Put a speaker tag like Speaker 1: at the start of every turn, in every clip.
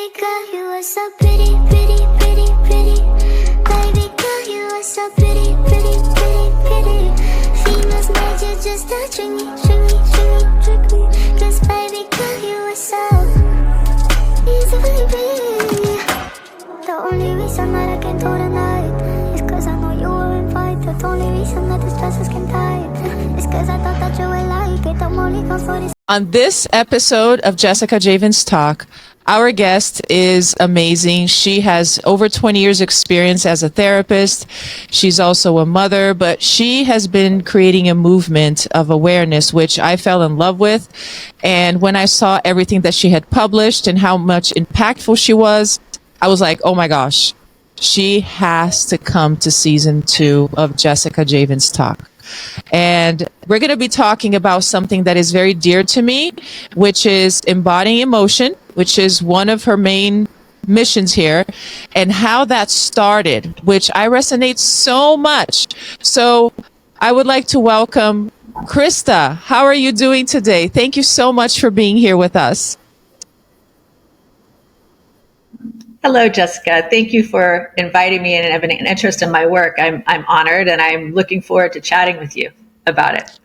Speaker 1: Baby girl, you are so pretty, pretty, pretty, pretty. Baby girl, you are so pretty, pretty, pretty, pretty. Females made you just to trick me, trick me, trick me, trick me. Cause baby girl, you are so easily pretty. The only reason that I can do tonight is cause I know you were invited. The only reason that this dress is skin tight is cause I thought that you would like it. I'm only come for this.
Speaker 2: On this episode of Jessica Javens Talk, our guest is amazing. She has over 20 years experience as a therapist. She's also a mother, but she has been creating a movement of awareness, which I fell in love with. And when I saw everything that she had published and how much impactful she was, I was like, oh my gosh, she has to come to season 2 of Jessica Javens Talk. And we're going to be talking about something that is very dear to me, which is embodying emotion, which is one of her main missions here, and how that started, which I resonate so much. So I would like to welcome Krista. How are you doing today? Thank you so much for being here with us.
Speaker 3: Hello, Jessica. Thank you for inviting me and having an interest in my work. I'm honored, and I'm looking forward to chatting with you about it.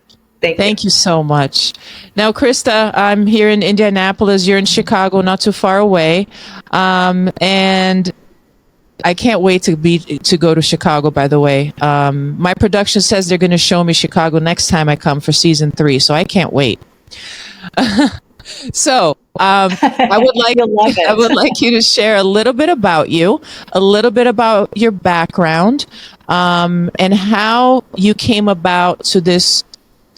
Speaker 3: Thank you
Speaker 2: so much. Now, Krista, I'm here in Indianapolis. You're in Chicago, not too far away. And I can't wait to go to Chicago, by the way. My production says they're going to show me Chicago next time I come for season 3, so I can't wait. So I would like you to share a little bit about you, a little bit about your background, and how you came about to this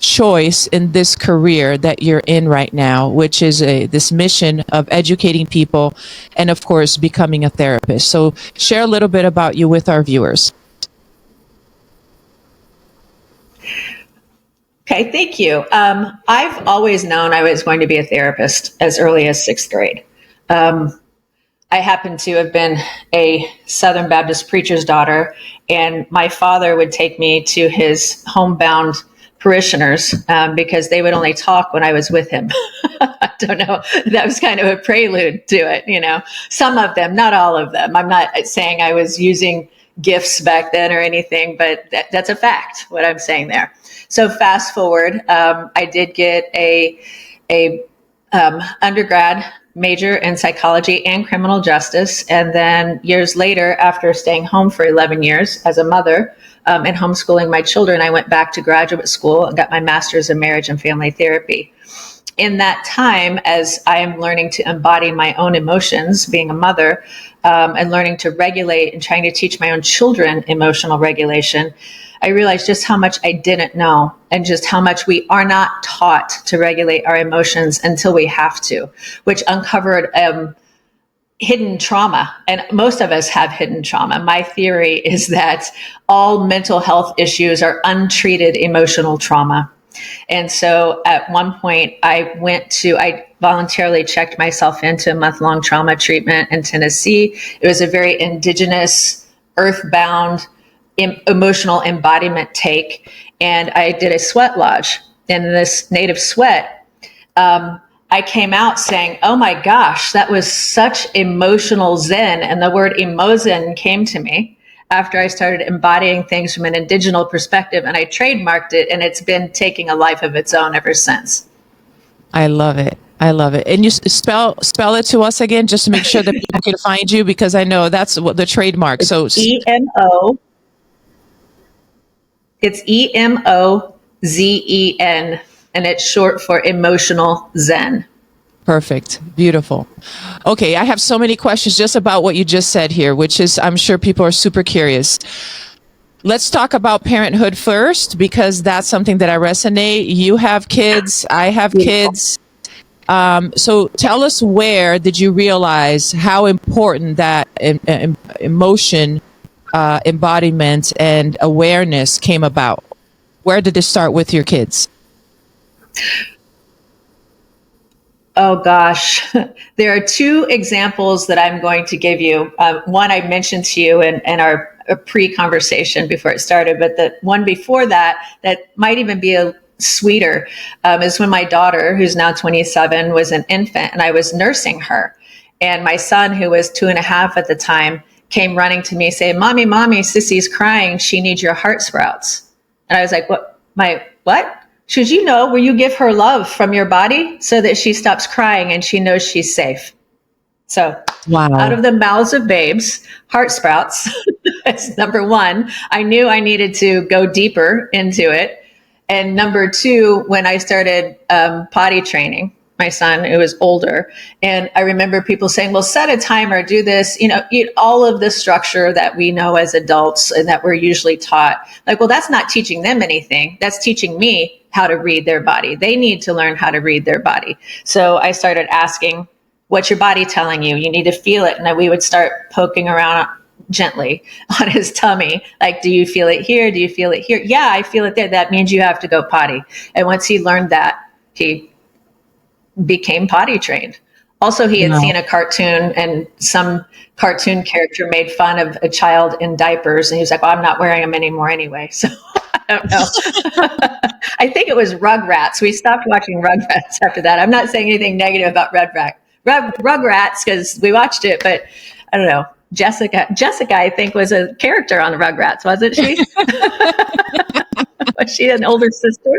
Speaker 2: choice in this career that you're in right now, which is this mission of educating people and, of course, becoming a therapist. So share a little bit about you with our viewers.
Speaker 3: Okay, thank you. I've always known I was going to be a therapist as early as 6th grade. I happen to have been a Southern Baptist preacher's daughter, and my father would take me to his homebound parishioners because they would only talk when I was with him. I don't know. That was kind of a prelude to it, you know. Some of them, not all of them. I'm not saying I was using gifts back then or anything, but that's a fact, what I'm saying there. So fast forward, I did get a undergrad major in psychology and criminal justice. And then years later, after staying home for 11 years as a mother and homeschooling my children, I went back to graduate school and got my master's in marriage and family therapy. In that time, as I am learning to embody my own emotions, being a mother, and learning to regulate and trying to teach my own children emotional regulation, I realized just how much I didn't know and just how much we are not taught to regulate our emotions until we have to, which uncovered hidden trauma. And most of us have hidden trauma. My theory is that all mental health issues are untreated emotional trauma. And so at one point I voluntarily checked myself into a month-long trauma treatment in Tennessee. It was a very indigenous, earthbound, emotional embodiment take. And I did a sweat lodge. And in this native sweat, I came out saying, oh my gosh, that was such emotional zen. And the word emozen came to me after I started embodying things from an indigenous perspective, and I trademarked it, and it's been taking a life of its own ever since.
Speaker 2: I love it. I love it. And you spell it to us again, just to make sure that people can find you, because I know that's what the trademark. So
Speaker 3: EMO. It's EMOZEN, and it's short for emotional zen.
Speaker 2: Perfect. Beautiful. Okay. I have so many questions just about what you just said here, which is, I'm sure people are super curious. Let's talk about parenthood first, because that's something that I resonate. You have kids. I have kids. So tell us, where did you realize how important that emotion, embodiment and awareness came about? Where did it start with your kids?
Speaker 3: Oh, gosh. There are 2 examples that I'm going to give you. One I mentioned to you in our pre-conversation before it started, but the one before that might even be a sweeter is when my daughter, who's now 27, was an infant, and I was nursing her. And my son, who was 2.5 at the time, came running to me saying, Mommy, Sissy's crying. She needs your heart sprouts. And I was like, what? She goes, where you give her love from your body so that she stops crying and she knows she's safe. So out of the mouths of babes, heart sprouts. That's number one. I knew I needed to go deeper into it. And number two, when I started potty training my son, who was older, and I remember people saying, well, set a timer, do this, eat all of the structure that we know as adults and that we're usually taught. Like, well, that's not teaching them anything. That's teaching me how to read their body. They need to learn how to read their body. So I started asking, what's your body telling you? You need to feel it. And then we would start poking around gently on his tummy. Like, do you feel it here? Do you feel it here? Yeah, I feel it there. That means you have to go potty. And once he learned that, he became potty trained. Also, he had seen a cartoon and some cartoon character made fun of a child in diapers. And he was like, well, I'm not wearing them anymore anyway. So I don't know. I think it was Rugrats. We stopped watching Rugrats after that. I'm not saying anything negative about Rugrats because we watched it, but I don't know. Jessica, I think, was a character on the Rugrats, wasn't she? Was she an older sister?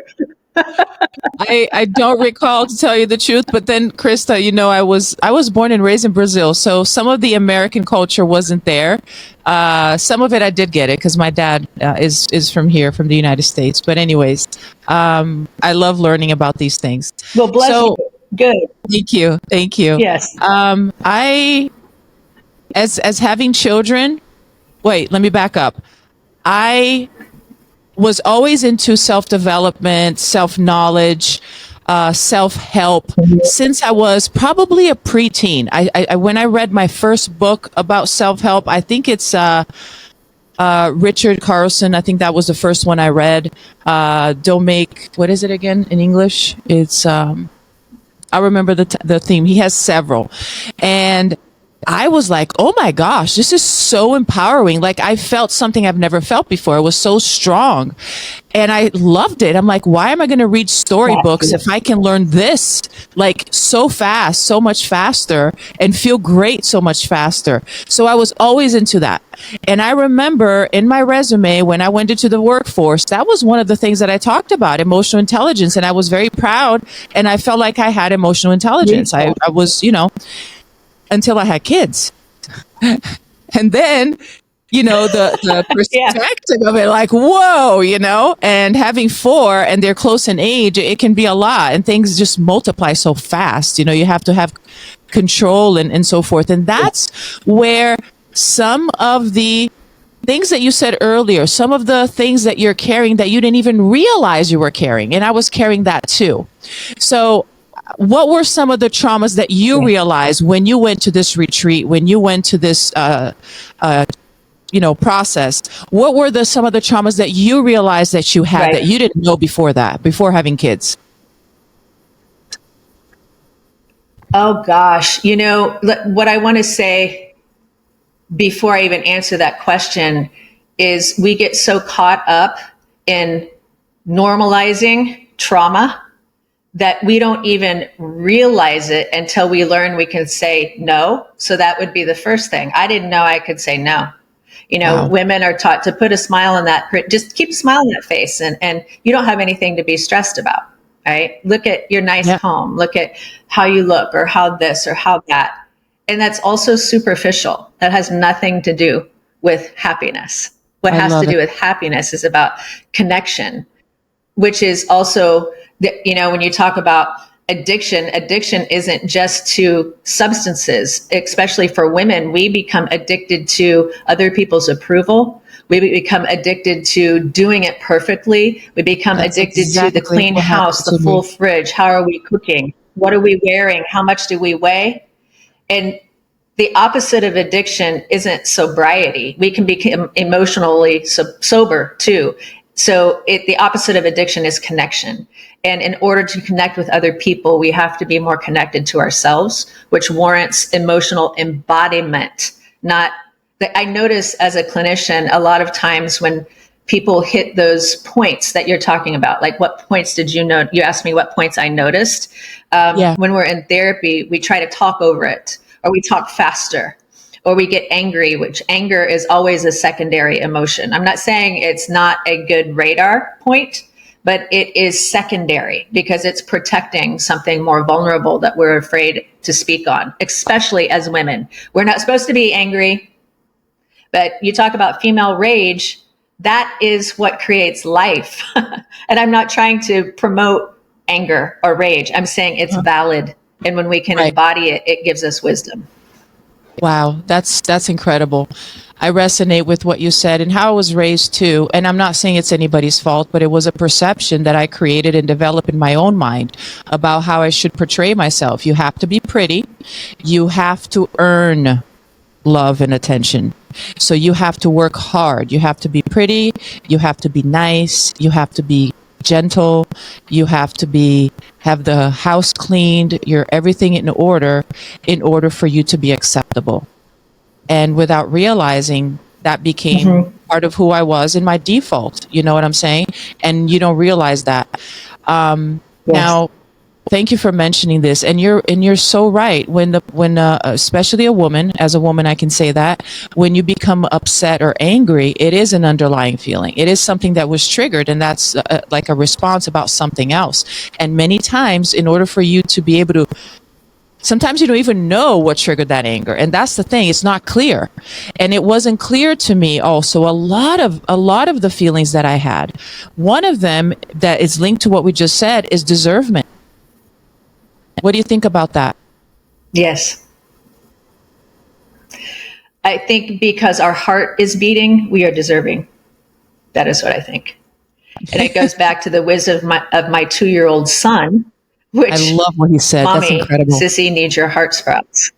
Speaker 2: I don't recall, to tell you the truth, but then Krista, I was born and raised in Brazil, so some of the American culture wasn't there. Some of it I did get it because my dad is from here, from the United States. But anyways, I love learning about these things.
Speaker 3: Well, bless you. Good.
Speaker 2: Thank you.
Speaker 3: Yes.
Speaker 2: I as having children. Wait, let me back up. I was always into self-development, self-knowledge, self-help since I was probably a preteen. I when I read my first book about self-help, I think it's Richard Carlson. I think that was the first one I read. Don't make, what is it again in English? It's I remember the theme. He has several, and I was like, oh my gosh, this is so empowering. Like, I felt something I've never felt before. It was so strong. And I loved it. I'm like, why am I going to read storybooks if I can learn this like so fast, so much faster, and feel great so much faster? So I was always into that. And I remember in my resume, when I went into the workforce, that was one of the things that I talked about, emotional intelligence. And I was very proud. And I felt like I had emotional intelligence. I was, until I had kids. And then, the perspective of it, like, whoa, and having 4 and they're close in age, it can be a lot and things just multiply so fast. You have to have control and so forth. And that's where some of the things that you said earlier, some of the things that you're carrying that you didn't even realize you were carrying. And I was carrying that too. So what were some of the traumas that you realized when you went to this retreat, when you went to this, process? What were some of the traumas that you realized that you had that you didn't know before having kids?
Speaker 3: Oh gosh. What I want to say before I even answer that question is we get so caught up in normalizing trauma that we don't even realize it until we learn we can say no. So that would be the first thing. I didn't know I could say no. Women are taught to put a smile on that, just keep a smile on that face, and you don't have anything to be stressed about, right? Look at your nice home. Look at how you look, or how this, or how that. And that's also superficial. That has nothing to do with happiness. What has to do with happiness is about connection, which is also, when you talk about addiction isn't just to substances, especially for women. We become addicted to other people's approval. We become addicted to doing it perfectly. We become addicted to the clean house, the full fridge. How are we cooking? What are we wearing? How much do we weigh? And the opposite of addiction isn't sobriety. We can become emotionally sober too. So the opposite of addiction is connection. And in order to connect with other people, we have to be more connected to ourselves, which warrants emotional embodiment. I notice as a clinician, a lot of times when people hit those points that you're talking about, like what points did you know? You asked me what points I noticed. When we're in therapy, we try to talk over it, or we talk faster, or we get angry, which anger is always a secondary emotion. I'm not saying it's not a good radar point, but it is secondary because it's protecting something more vulnerable that we're afraid to speak on, especially as women. We're not supposed to be angry, but you talk about female rage, that is what creates life. And I'm not trying to promote anger or rage. I'm saying it's valid. And when we can embody it, it gives us wisdom.
Speaker 2: Wow, that's incredible. I resonate with what you said and how I was raised too. And I'm not saying it's anybody's fault, but it was a perception that I created and developed in my own mind about how I should portray myself. You have to be pretty. You have to earn love and attention. So you have to work hard. You have to be pretty. You have to be nice. You have to be gentle. You have to have the house cleaned, your everything in order for you to be acceptable. And without realizing, that became part of who I was in my default. You know what I'm saying? And you don't realize that. Now, thank you for mentioning this. And you're so right. When especially a woman, as a woman, I can say that when you become upset or angry, it is an underlying feeling. It is something that was triggered, and that's like a response about something else. And many times, in order for you to be able to, sometimes you don't even know what triggered that anger. And that's the thing. It's not clear. And it wasn't clear to me also a lot of the feelings that I had. One of them that is linked to what we just said is deservement. What do you think about that?
Speaker 3: Yes. I think because our heart is beating, we are deserving. That is what I think. And it goes back to the wisdom of my 2-year-old son, which
Speaker 2: I love what he said.
Speaker 3: Mommy,
Speaker 2: that's incredible.
Speaker 3: Sissy needs your heart sprouts.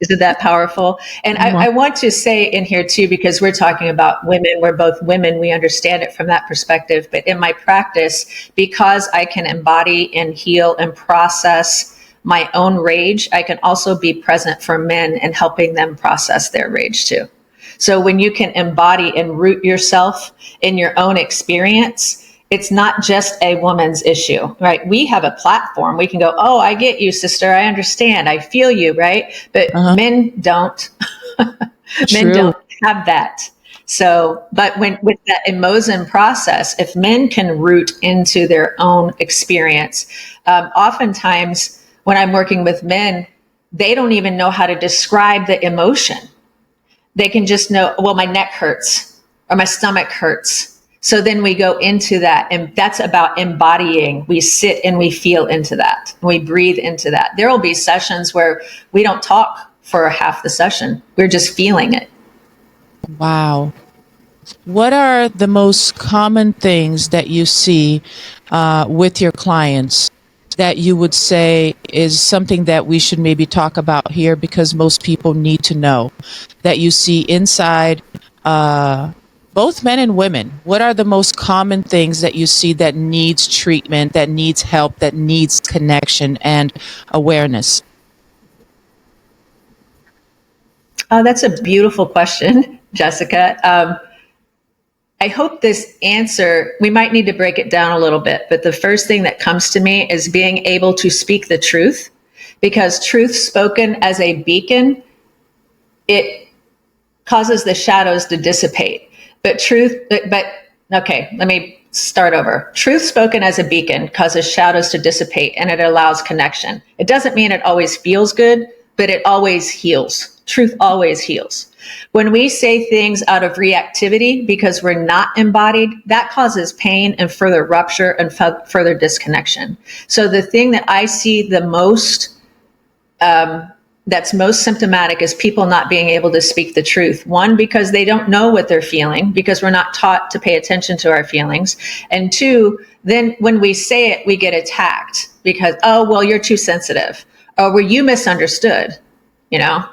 Speaker 3: Isn't that powerful? And I want to say in here too, because we're talking about women, we're both women, we understand it from that perspective. But in my practice, because I can embody and heal and process my own rage, I can also be present for men and helping them process their rage too. So when you can embody and root yourself in your own experience, it's not just a woman's issue, right? We have a platform. We can go, oh, I get you, sister. I understand. I feel you, right? But men don't. Men don't have that. So, but with that emotion process, if men can root into their own experience, oftentimes when I'm working with men, they don't even know how to describe the emotion. They can just know, well, my neck hurts or my stomach hurts. So then we go into that, and that's about embodying. We sit and we feel into that. We breathe into that. There will be sessions where we don't talk for half the session. We're just feeling it.
Speaker 2: Wow. What are the most common things that you see with your clients that you would say is something that we should maybe talk about here because most people need to know that you see inside both men and women? What are the most common things that you see that needs treatment, that needs help, that needs connection and awareness?
Speaker 3: Oh, that's a beautiful question, Jessica. I hope this answer, we might need to break it down a little bit, but the first thing that comes to me is being able to speak the truth, because truth spoken as a beacon, it causes the shadows to dissipate. But okay, let me start over. Truth spoken as a beacon causes shadows to dissipate, and it allows connection. It doesn't mean it always feels good, but it always heals. Truth always heals. When we say things out of reactivity because we're not embodied, that causes pain and further rupture and further disconnection. So the thing that I see the most, that's most symptomatic is people not being able to speak the truth. One, because they don't know what they're feeling, because we're not taught to pay attention to our feelings. And two, then when we say it, we get attacked because, oh, well, you're too sensitive. Or were you misunderstood? You know,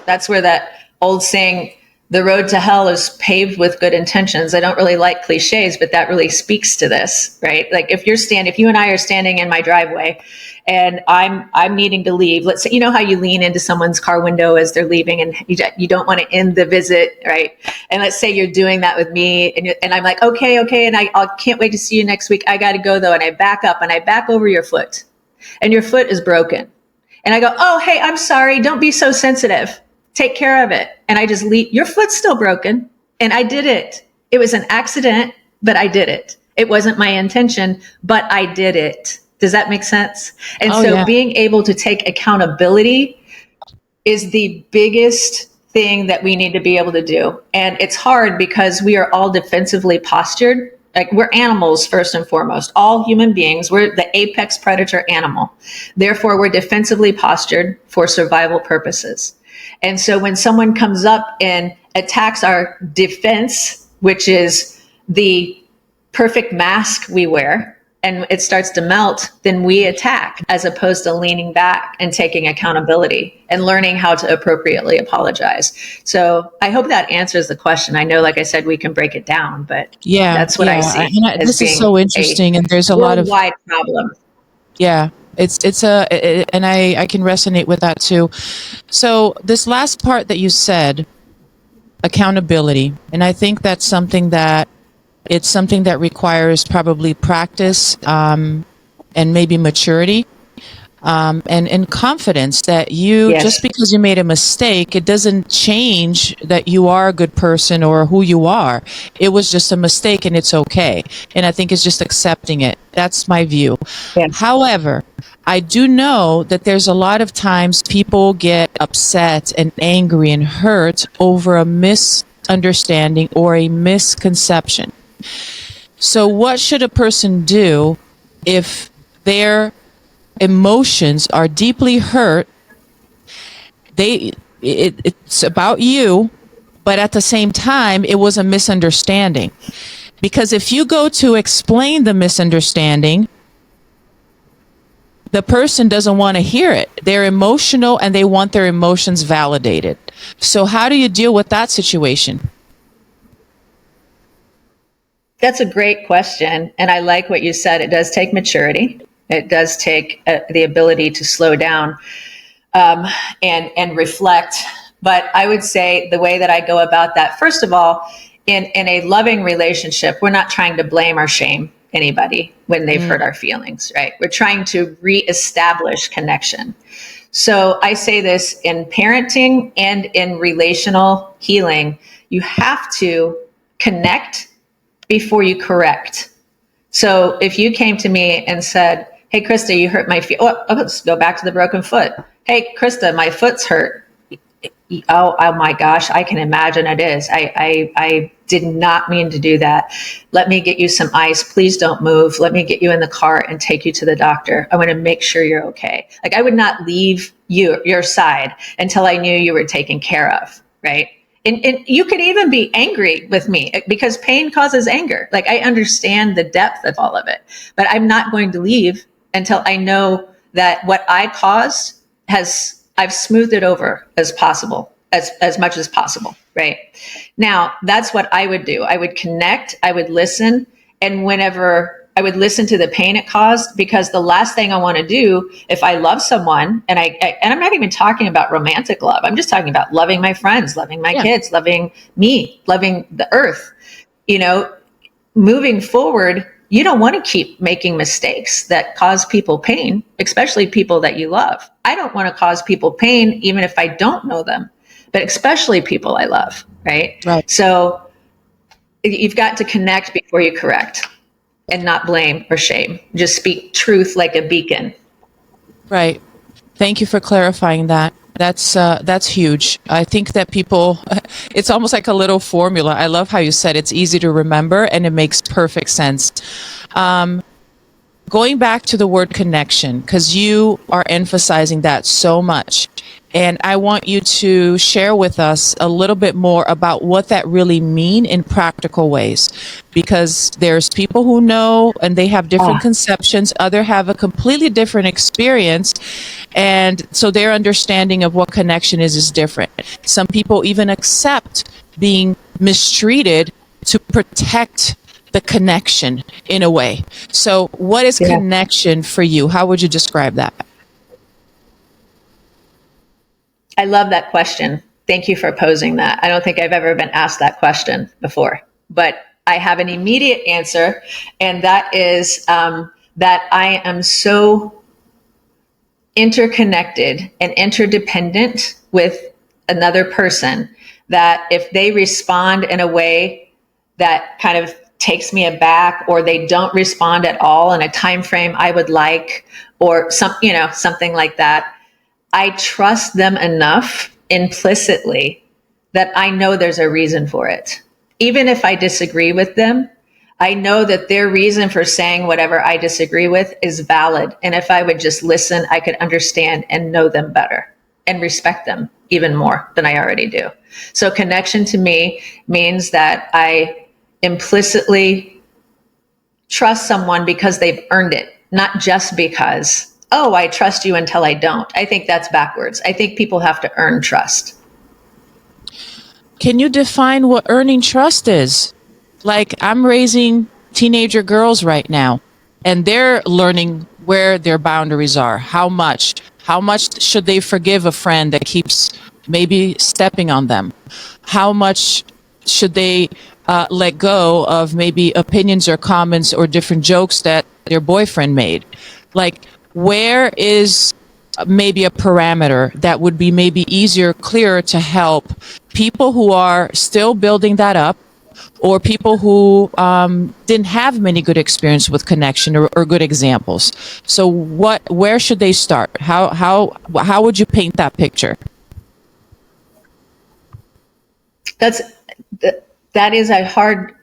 Speaker 3: that's where that old saying, the road to hell is paved with good intentions. I don't really like cliches, but that really speaks to this, right? Like if you and I are standing in my driveway and I'm needing to leave, let's say, you know how you lean into someone's car window as they're leaving and you don't want to end the visit, right? And let's say you're doing that with me and I'm like, okay. And I can't wait to see you next week. I got to go though. And I back up and I back over your foot and your foot is broken. And I go, oh, hey, I'm sorry. Don't be so sensitive. Take care of it. And I just leave. Your foot's still broken. And I did it. It was an accident, but I did it. It wasn't my intention, but I did it. Does that make sense? And being able to take accountability is the biggest thing that we need to be able to do. And it's hard because we are all defensively postured. Like, we're animals first and foremost. All human beings, we're the apex predator animal. Therefore, we're defensively postured for survival purposes. And so when someone comes up and attacks our defense, which is the perfect mask we wear, and it starts to melt, then we attack, as opposed to leaning back and taking accountability and learning how to appropriately apologize. So I hope that answers the question. I know, like I said, we can break it down, but that's what I see.
Speaker 2: This is so interesting, and there's a lot of
Speaker 3: worldwide problem.
Speaker 2: Yeah, and I can resonate with that too. So this last part that you said, accountability, and I think that's something that requires probably practice, and maybe maturity, and confidence that just because you made a mistake, it doesn't change that you are a good person or who you are. It was just a mistake and it's okay. And I think it's just accepting it. That's my view.
Speaker 3: Yeah.
Speaker 2: However, I do know that there's a lot of times people get upset and angry and hurt over a misunderstanding or a misconception. So what should a person do if their emotions are deeply hurt? It's about you, but at the same time, it was a misunderstanding. Because if you go to explain the misunderstanding, the person doesn't want to hear it. They're emotional and they want their emotions validated. So how do you deal with that situation?
Speaker 3: That's a great question. And I like what you said. It does take maturity. It does take the ability to slow down, and reflect. But I would say the way that I go about that, first of all, in a loving relationship, we're not trying to blame or shame anybody when they've hurt our feelings, right? We're trying to reestablish connection. So I say this in parenting and in relational healing, you have to connect before you correct. So if you came to me and said, hey, Krista, you hurt my feet. Oh, let's go back to the broken foot. Hey, Krista, my foot's hurt. Oh my gosh, I can imagine it is. I did not mean to do that. Let me get you some ice. Please don't move. Let me get you in the car and take you to the doctor. I want to make sure you're okay. Like, I would not leave your side until I knew you were taken care of, right? And you could even be angry with me because pain causes anger. Like, I understand the depth of all of it, but I'm not going to leave until I know that what I caused I've smoothed it over as possible, as much as possible, right? Now, that's what I would do. I would connect, I would listen, and whenever I would listen to the pain it caused, because the last thing I want to do if I love someone, and I'm not even talking about romantic love, I'm just talking about loving my friends, loving my kids, loving me, loving the earth, moving forward, you don't want to keep making mistakes that cause people pain, especially people that you love. I don't want to cause people pain, even if I don't know them, but especially people I love, right? So you've got to connect before you correct, and not blame or shame. Just speak truth like a beacon.
Speaker 2: Right. Thank you for clarifying that. That's huge. I think that people, it's almost like a little formula. I love how you said it's easy to remember and it makes perfect sense. Going back to the word connection, because you are emphasizing that so much. And I want you to share with us a little bit more about what that really mean in practical ways, because there's people who know and they have different conceptions. Others have a completely different experience. And so their understanding of what connection is different. Some people even accept being mistreated to protect the connection in a way. So what is connection for you? How would you describe that?
Speaker 3: I love that question. Thank you for posing that. I don't think I've ever been asked that question before, but I have an immediate answer. And that is that I am so interconnected and interdependent with another person, that if they respond in a way that kind of takes me aback, or they don't respond at all in a time frame I would like, or something like that, I trust them enough implicitly that I know there's a reason for it. Even if I disagree with them, I know that their reason for saying whatever I disagree with is valid. And if I would just listen, I could understand and know them better and respect them even more than I already do. So connection to me means that I implicitly trust someone because they've earned it, not just because, oh, I trust you until I don't. I think that's backwards. I think people have to earn trust.
Speaker 2: Can you define what earning trust is? Like, I'm raising teenager girls right now, and they're learning where their boundaries are. How much should they forgive a friend that keeps maybe stepping on them? How much should they let go of maybe opinions or comments or different jokes that their boyfriend made? Like, where is maybe a parameter that would be maybe easier, clearer to help people who are still building that up, or people who didn't have many good experience with connection or good examples? So where should they start? How would you paint that picture?
Speaker 3: That is a hard,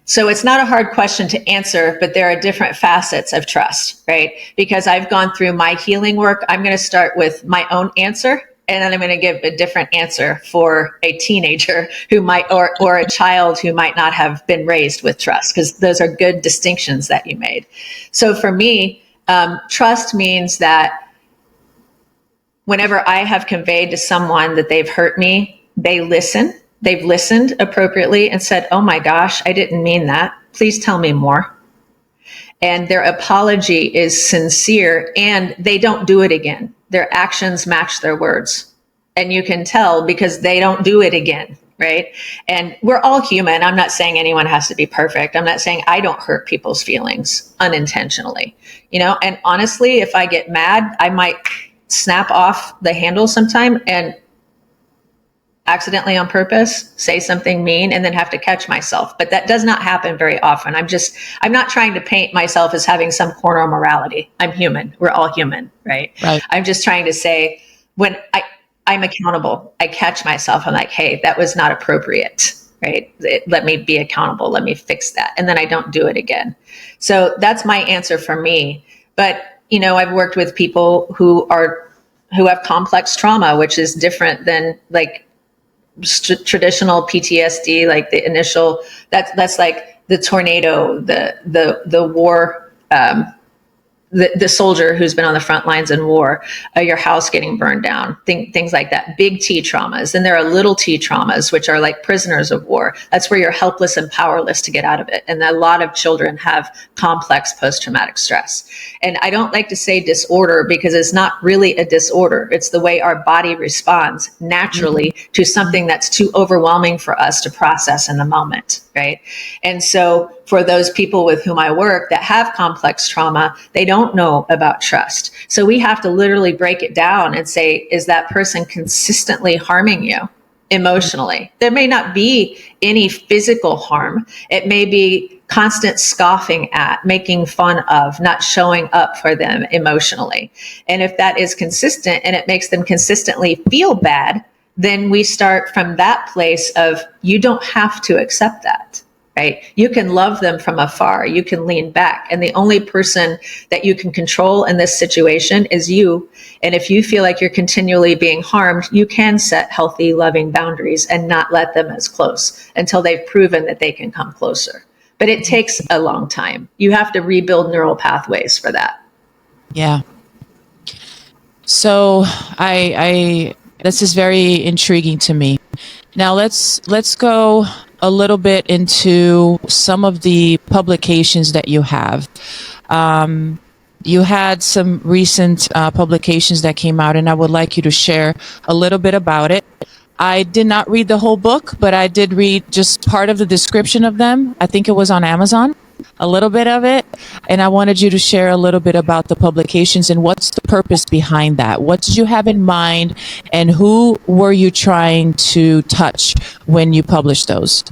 Speaker 3: so it's not a hard question to answer, but there are different facets of trust, right? Because I've gone through my healing work. I'm going to start with my own answer, and then I'm going to give a different answer for a teenager who might, or a child who might not have been raised with trust, because those are good distinctions that you made. So for me, trust means that whenever I have conveyed to someone that they've hurt me, they've listened appropriately and said, oh my gosh, I didn't mean that. Please tell me more. And their apology is sincere, and they don't do it again. Their actions match their words. And you can tell because they don't do it again, right? And we're all human. I'm not saying anyone has to be perfect. I'm not saying I don't hurt people's feelings unintentionally, and honestly, if I get mad, I might snap off the handle sometime and accidentally on purpose say something mean and then have to catch myself. But that does not happen very often. I'm not trying to paint myself as having some corner of morality. I'm human. We're all human, right? I'm just trying to say, when I'm accountable, I catch myself. I'm like, hey, that was not appropriate, right? Let me be accountable. Let me fix that. And then I don't do it again. So that's my answer for me. But, I've worked with people who have complex trauma, which is different than like traditional PTSD, like the initial, that's like the tornado, the war, the soldier who's been on the front lines in war, your house getting burned down, things like that, big T traumas. And there are little T traumas, which are like prisoners of war. That's where you're helpless and powerless to get out of it. And a lot of children have complex post-traumatic stress. And I don't like to say disorder, because it's not really a disorder. It's the way our body responds naturally to something that's too overwhelming for us to process in the moment, right? And so for those people with whom I work that have complex trauma, they don't know about trust. So we have to literally break it down and say, is that person consistently harming you emotionally? There may not be any physical harm. It may be constant scoffing at, making fun of, not showing up for them emotionally. And if that is consistent and it makes them consistently feel bad, then we start from that place of, you don't have to accept that. Right? You can love them from afar. You can lean back. And the only person that you can control in this situation is you. And if you feel like you're continually being harmed, you can set healthy, loving boundaries and not let them as close until they've proven that they can come closer. But it takes a long time. You have to rebuild neural pathways for that.
Speaker 2: Yeah. So this is very intriguing to me. Now let's go a little bit into some of the publications that you have. You had some recent publications that came out, and I would like you to share a little bit about it. I did not read the whole book, but I did read just part of the description of them. I think it was on Amazon. a little bit of it, and I wanted you to share a little bit about the publications and what's the purpose behind that. What did you have in mind, and who were you trying to touch when you published those?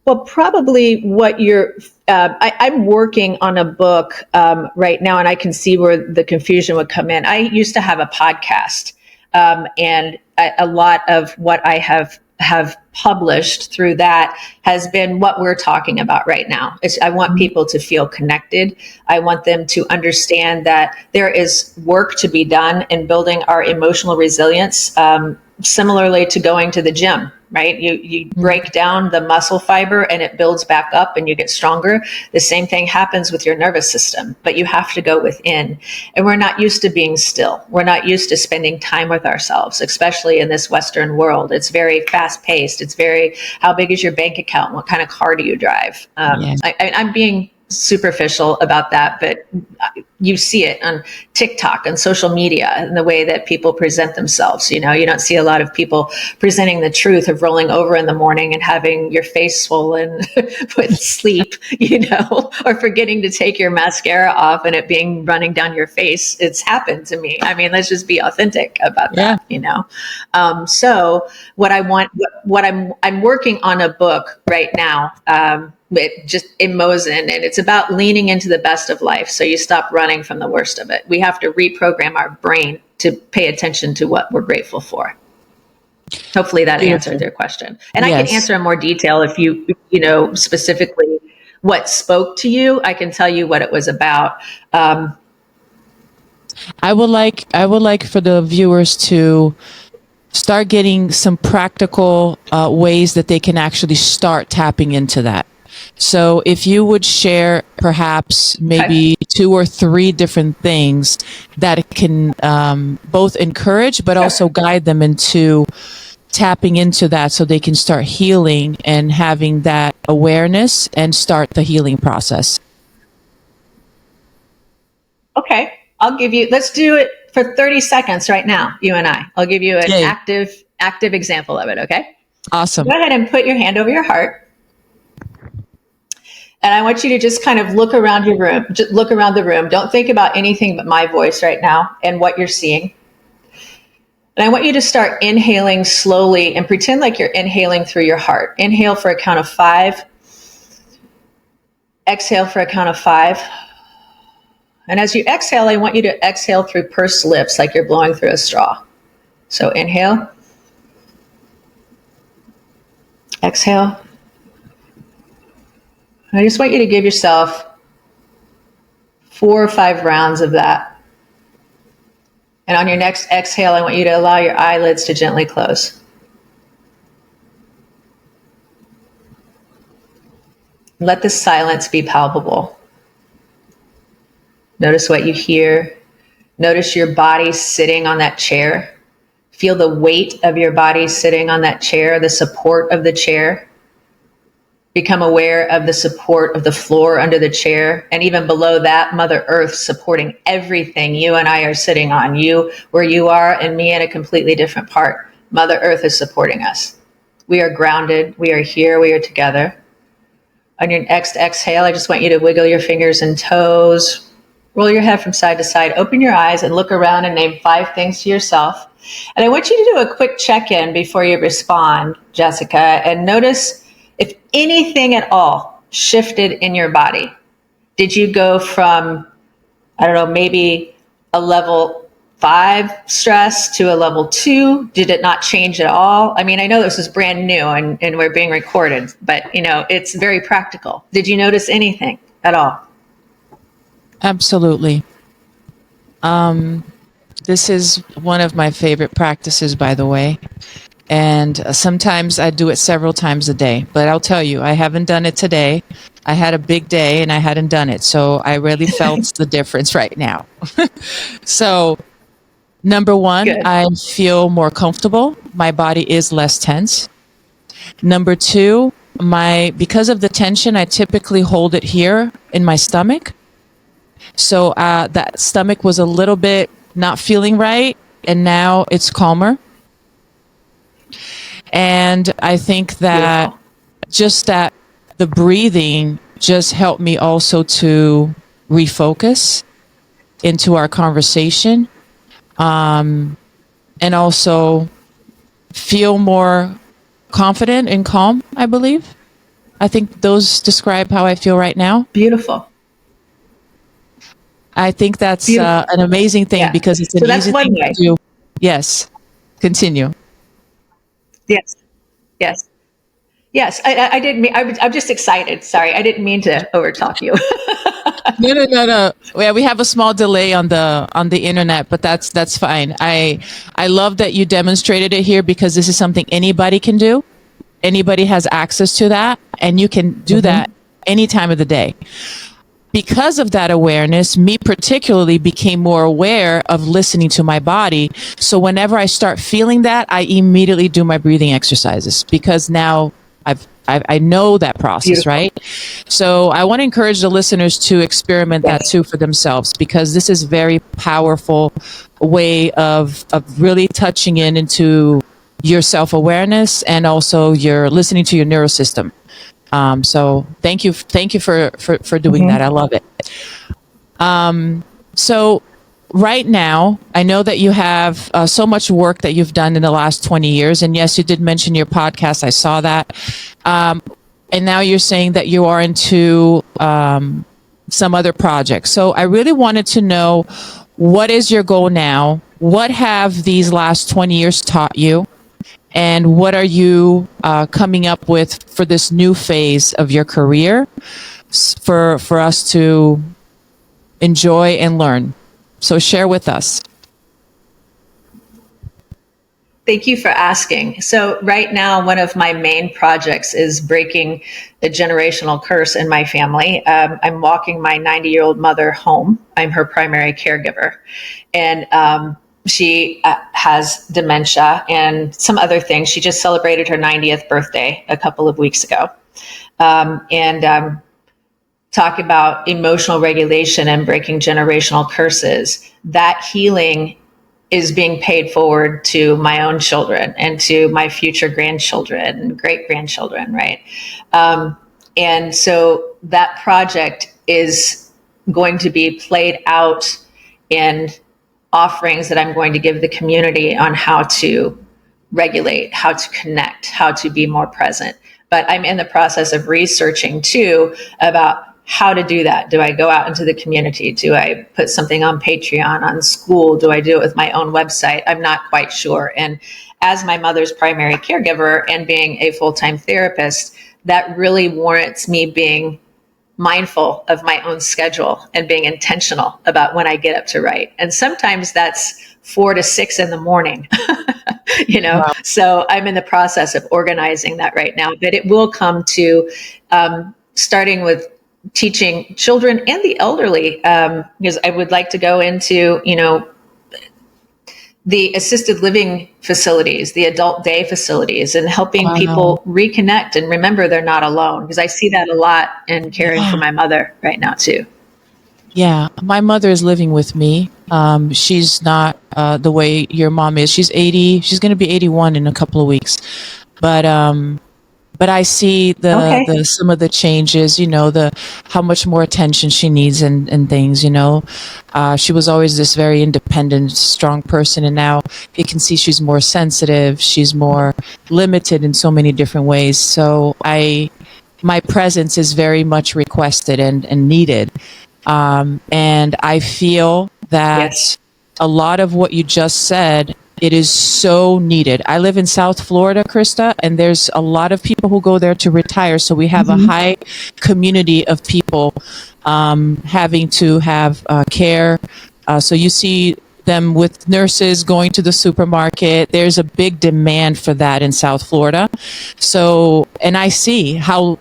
Speaker 3: Well, probably what you're, I'm working on a book right now, and I can see where the confusion would come in. I used to have a podcast, and a lot of what I have published through that has been what we're talking about right now. I want people to feel connected. I want them to understand that there is work to be done in building our emotional resilience, similarly to going to the gym, right? You break down the muscle fiber and it builds back up and you get stronger. The same thing happens with your nervous system, but you have to go within. And we're not used to being still. We're not used to spending time with ourselves, especially in this Western world. It's very fast paced. It's very, how big is your bank account? What kind of car do you drive? I'm being superficial about that, but you see it on TikTok and social media and the way that people present themselves. You know, you don't see a lot of people presenting the truth of rolling over in the morning and having your face swollen with sleep, you know, or forgetting to take your mascara off and it being running down your face. It's happened to me. I mean, let's just be authentic about that, you know? So what I want, I'm working on a book right now, just in Mosen, and it's about leaning into the best of life. So you stop running from the worst of it. We have to reprogram our brain to pay attention to what we're grateful for. Hopefully that answers your question. And I can answer in more detail if you know, specifically what spoke to you. I can tell you what it was about.
Speaker 2: I would like for the viewers to start getting some practical ways that they can actually start tapping into that. So if you would share perhaps maybe 2 or 3 different things that can both encourage but also guide them into tapping into that so they can start healing and having that awareness and start the healing process.
Speaker 3: Okay. Let's do it for 30 seconds right now, you and I. I'll give you an active example of it, okay?
Speaker 2: Awesome.
Speaker 3: Go ahead and put your hand over your heart. And I want you to just kind of look around your room. Just look around the room. Don't think about anything but my voice right now and what you're seeing. And I want you to start inhaling slowly and pretend like you're inhaling through your heart. Inhale for a count of 5. Exhale for a count of 5. And as you exhale, I want you to exhale through pursed lips like you're blowing through a straw. So inhale. Exhale. I just want you to give yourself 4 or 5 rounds of that. And on your next exhale, I want you to allow your eyelids to gently close. Let the silence be palpable. Notice what you hear. Notice your body sitting on that chair. Feel the weight of your body sitting on that chair, the support of the chair. Become aware of the support of the floor under the chair, and even below that, Mother Earth supporting everything you and I are sitting on. You where you are and me at a completely different part. Mother Earth is supporting us. We are grounded. We are here. We are together. On your next exhale, I just want you to wiggle your fingers and toes. Roll your head from side to side. Open your eyes and look around and name 5 things to yourself. And I want you to do a quick check-in before you respond, Jessica, and notice if anything at all shifted in your body. Did you go from, I don't know, maybe a level 5 stress to a level 2? Did it not change at all? I mean, I know this is brand new and we're being recorded, but you know, it's very practical. Did you notice anything at all?
Speaker 2: Absolutely. This is one of my favorite practices, by the way. And sometimes I do it several times a day. But I'll tell you, I haven't done it today. I had a big day and I hadn't done it. So I really felt the difference right now. So, number 1, good. I feel more comfortable. My body is less tense. Number 2, because of the tension, I typically hold it here in my stomach. So that stomach was a little bit not feeling right. And now it's calmer. And I think that just that the breathing just helped me also to refocus into our conversation, and also feel more confident and calm, I believe. I think those describe how I feel right now.
Speaker 3: Beautiful.
Speaker 2: I think that's
Speaker 3: Beautiful.
Speaker 2: an amazing thing
Speaker 3: Yeah.
Speaker 2: because it's an
Speaker 3: So that's
Speaker 2: easy
Speaker 3: one
Speaker 2: thing
Speaker 3: way.
Speaker 2: to do. Yes. Continue.
Speaker 3: Yes. Yes. Yes. I didn't mean, I'm just excited. Sorry. I didn't mean to overtalk you.
Speaker 2: No. Yeah, we have a small delay on the internet, but that's fine. I love that you demonstrated it here because this is something anybody can do. Anybody has access to that, and you can do that any time of the day. Because of that awareness, me particularly became more aware of listening to my body. So whenever I start feeling that, I immediately do my breathing exercises because now I know that process,
Speaker 3: Beautiful.
Speaker 2: right? So I want to encourage the listeners to experiment that
Speaker 3: Yes.
Speaker 2: too for themselves because this is very powerful way of really touching into your self-awareness and also your listening to your neurosystem. So thank you for doing that. I love it. So right now, I know that you have so much work that you've done in the last 20 years. And yes, you did mention your podcast. I saw that. And now you're saying that you are into some other projects. So I really wanted to know, what is your goal now? What have these last 20 years taught you? And what are you coming up with for this new phase of your career for us to enjoy and learn? So share with us.
Speaker 3: Thank you for asking. So right now, one of my main projects is breaking the generational curse in my family. I'm walking my 90-year-old mother home. I'm her primary caregiver. And she has dementia and some other things. She just celebrated her 90th birthday a couple of weeks ago. Talk about emotional regulation and breaking generational curses. That healing is being paid forward to my own children and to my future grandchildren and great grandchildren, right? And so that project is going to be played out in offerings that I'm going to give the community on how to regulate, how to connect, how to be more present. But I'm in the process of researching too about how to do that. Do I go out into the community? Do I put something on Patreon, on school? Do I do it with my own website? I'm not quite sure. And as my mother's primary caregiver and being a full-time therapist, that really warrants me being mindful of my own schedule and being intentional about when I get up to write. And sometimes that's 4 to 6 in the morning,
Speaker 2: Wow.
Speaker 3: So I'm in the process of organizing that right now, but it will come to starting with teaching children and the elderly, because I would like to go into, the assisted living facilities, the adult day facilities, and helping
Speaker 2: Wow.
Speaker 3: people reconnect and remember they're not alone. Because I see that a lot in caring for
Speaker 2: Yeah.
Speaker 3: my mother right now too.
Speaker 2: Yeah, my mother is living with me. She's not the way your mom is. She's 80. She's going to be 81 in a couple of weeks. But I see
Speaker 3: Okay.
Speaker 2: the some of the changes, the how much more attention she needs and things, She was always this very independent, strong person, and now you can see she's more sensitive. She's more limited in so many different ways. So my presence is very much requested and needed. And I feel that
Speaker 3: Yes.
Speaker 2: a lot of what you just said, it is so needed. I live in South Florida, Krista, and there's a lot of people who go there to retire. So we have a high community of people having to have care. So you see them with nurses going to the supermarket. There's a big demand for that in South Florida. So, and I see how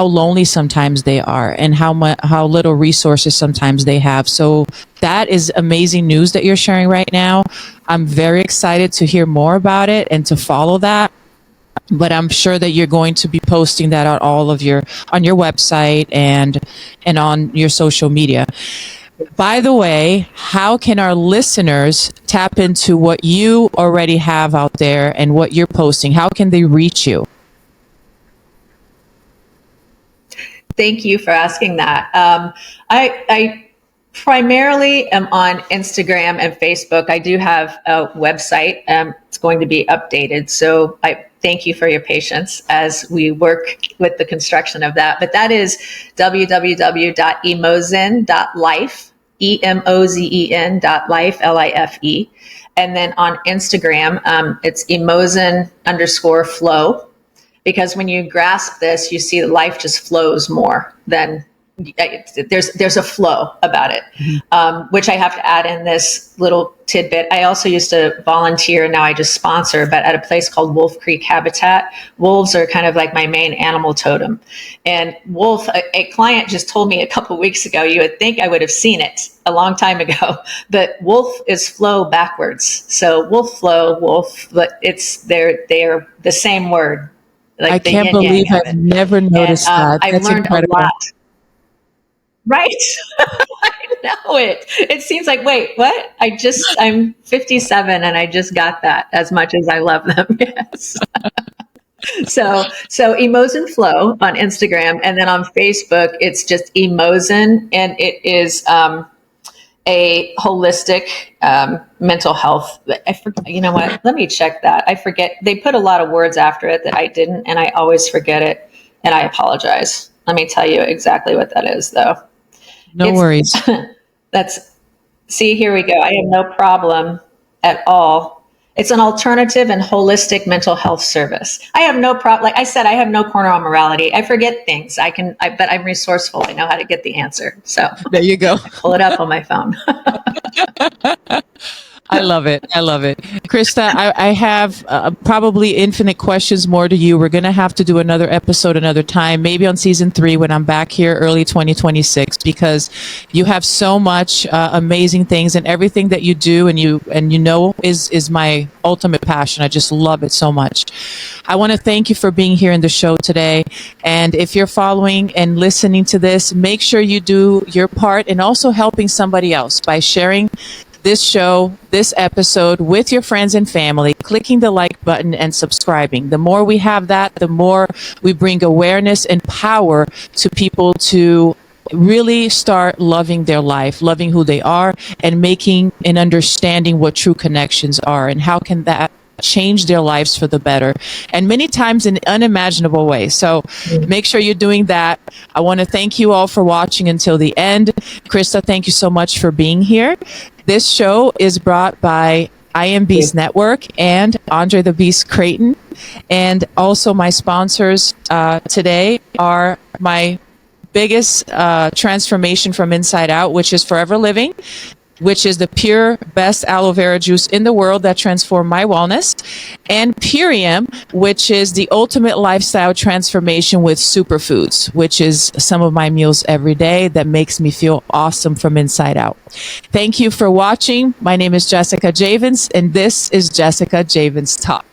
Speaker 2: lonely sometimes they are and how little resources sometimes they have. So that is amazing news that you're sharing right now. I'm very excited to hear more about it and to follow that. But I'm sure that you're going to be posting that on on your website and on your social media. By the way, how can our listeners tap into what you already have out there and what you're posting? How can they reach you?
Speaker 3: Thank you for asking that. I primarily am on Instagram and Facebook. I do have a website. It's going to be updated. So I thank you for your patience as we work with the construction of that. But that is www.emozen.life, EMOZEN.life, LIFE. And then on Instagram, it's emozen_flow. Because when you grasp this, you see that life just flows more than there's a flow about it, which I have to add in this little tidbit. I also used to volunteer, now I just sponsor, but at a place called Wolf Creek Habitat. Wolves are kind of like my main animal totem. And wolf, a client just told me a couple of weeks ago, you would think I would have seen it a long time ago, but wolf is flow backwards. So wolf flow, wolf, but they are the same word. Like
Speaker 2: I can't believe I've never noticed that.
Speaker 3: I've learned incredible. A lot. Right? I know it. It seems like, wait, what? I'm 57 and I just got that as much as I love them. Yes. So Emozen Flow on Instagram, and then on Facebook, it's just Emozen, and it is a holistic mental health. I forget, you know what? Let me check that. I forget. They put a lot of words after it that I didn't, and I always forget it, and I apologize. Let me tell you exactly what that is, though.
Speaker 2: No worries.
Speaker 3: See, here we go. I have no problem at all. It's an alternative and holistic mental health service. I have no problem. Like I said, I have no corner on morality. I forget things. But I'm resourceful. I know how to get the answer. So
Speaker 2: there you go.
Speaker 3: I pull it up on my phone.
Speaker 2: I love it. I love it. Krista, I have probably infinite questions more to you. We're going to have to do another episode another time, maybe on season 3 when I'm back here early 2026, because you have so much amazing things, and everything that you do and you know is my ultimate passion. I just love it so much. I want to thank you for being here in the show today. And if you're following and listening to this, make sure you do your part in also helping somebody else by sharing this show, this episode with your friends and family, clicking the like button and subscribing. The more we have that, the more we bring awareness and power to people to really start loving their life, loving who they are, and making and understanding what true connections are and how can that change their lives for the better, and many times in unimaginable ways. So make sure you're doing that. I want to thank you all for watching until the end. Krista, thank you so much for being here. This show is brought by I Am Beast Network and Andre the Beast Creighton. And also my sponsors today are my biggest transformation from inside out, which is Forever Living, which is the pure best aloe vera juice in the world that transformed my wellness, and Purium, which is the ultimate lifestyle transformation with superfoods, which is some of my meals every day that makes me feel awesome from inside out. Thank you for watching. My name is Jessica Javens, and this is Jessica Javens Talk.